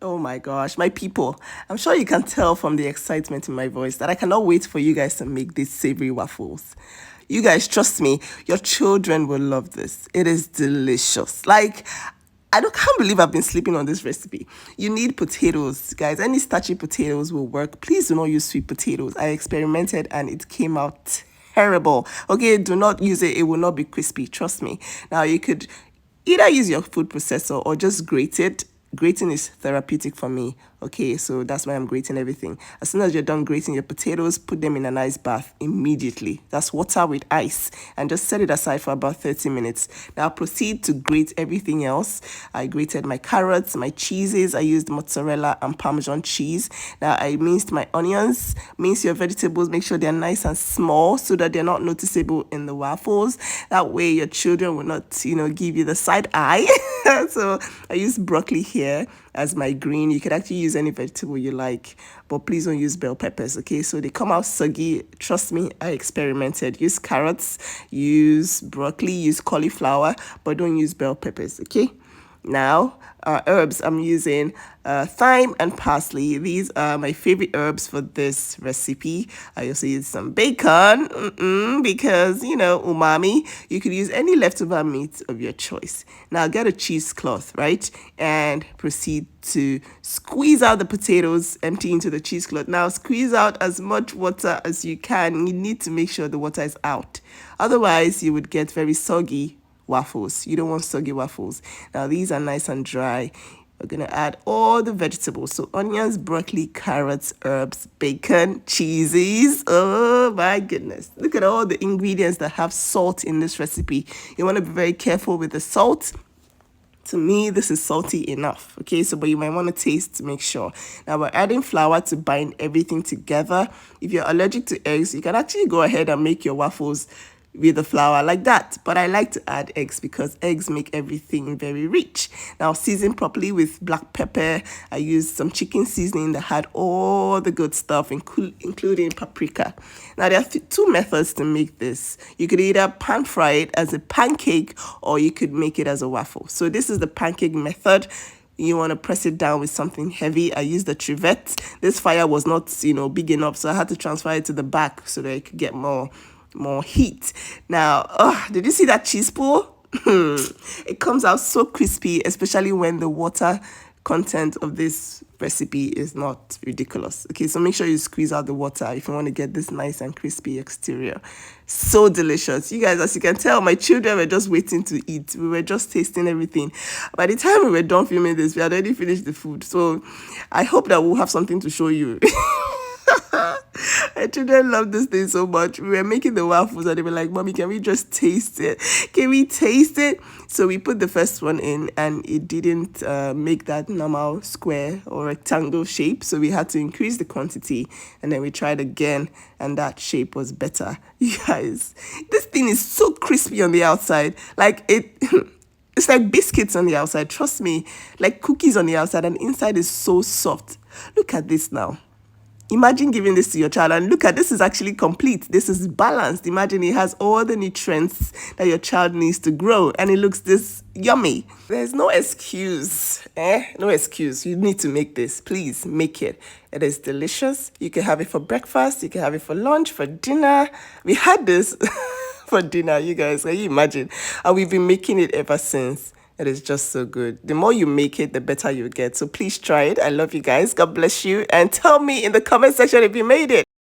Oh my gosh, my people. I'm sure you can tell from the excitement in my voice that I cannot wait for you guys to make these savory waffles. You guys, trust me, your children will love this. It is delicious. Like, can't believe I've been sleeping on this recipe. You need potatoes, guys. Any starchy potatoes will work. Please do not use sweet potatoes. I experimented and it came out terrible. Okay, do not use it. It will not be crispy. Trust me. Now you could either use your food processor or just grate it. Grating is therapeutic for me. Okay, so that's why I'm grating everything. As soon as you're done grating your potatoes, put them in an ice bath immediately. That's water with ice, and just set it aside for about 30 minutes. Now proceed to grate everything else. I grated my carrots, my cheeses. I used mozzarella and Parmesan cheese. Now I minced my onions. Mince your vegetables. Make sure they're nice and small so that they're not noticeable in the waffles. That way your children will not, give you the side eye. So I used broccoli here as my green. You could actually use any vegetable you like, but please don't use bell peppers, okay? So they come out soggy. Trust me, I experimented. Use carrots, use broccoli, use cauliflower, but don't use bell peppers, okay? Now, herbs, I'm using thyme and parsley. These are my favorite herbs for this recipe. I also use some bacon because, umami. You could use any leftover meat of your choice. Now, get a cheesecloth, right? And proceed to squeeze out the potatoes, empty into the cheesecloth. Now, squeeze out as much water as you can. You need to make sure the water is out. Otherwise, you would get very soggy waffles. You don't want soggy waffles. Now these are nice and dry. We're gonna add all the vegetables. So onions, broccoli, carrots, herbs, bacon, cheeses. Oh my goodness. Look at all the ingredients that have salt in this recipe. You want to be very careful with the salt. To me, this is salty enough, okay? But you might want to taste to make sure. Now, we're adding flour to bind everything together. If you're allergic to eggs, you can actually go ahead and make your waffles with the flour like that, but I like to add eggs because eggs make everything very rich. Now season properly with black pepper. I used some chicken seasoning that had all the good stuff, including paprika. Now there are two methods to make this. You could either pan fry it as a pancake or you could make it as a waffle. So this is the pancake method. You want to press it down with something heavy. I used the trivet. This fire was not big enough, so I had to transfer it to the back so that I could get more heat. Now, did you see that cheese pool? It comes out so crispy, especially when the water content of this recipe is not ridiculous. Okay, so make sure you squeeze out the water if you want to get this nice and crispy exterior. So delicious. You guys, as you can tell, my children were just waiting to eat. We were just tasting everything. By the time we were done filming this, we had already finished the food. So I hope that we'll have something to show you. My children love this thing so much. We were making the waffles and they were like, Mommy, can we just taste it? Can we taste it? So we put the first one in and it didn't make that normal square or rectangle shape. So we had to increase the quantity and then we tried again and that shape was better. You guys, this thing is so crispy on the outside. Like it's like biscuits on the outside. Trust me, like cookies on the outside and inside is so soft. Look at this now. Imagine giving this to your child and look at this is actually complete. This is balanced. Imagine it has all the nutrients that your child needs to grow and it looks this yummy. There's no excuse. No excuse. You need to make this. Please make it. It is delicious. You can have it for breakfast. You can have it for lunch, for dinner. We had this for dinner, you guys. Can you imagine? And we've been making it ever since. It is just so good. The more you make it, the better you get. So please try it. I love you guys. God bless you. And tell me in the comment section if you made it.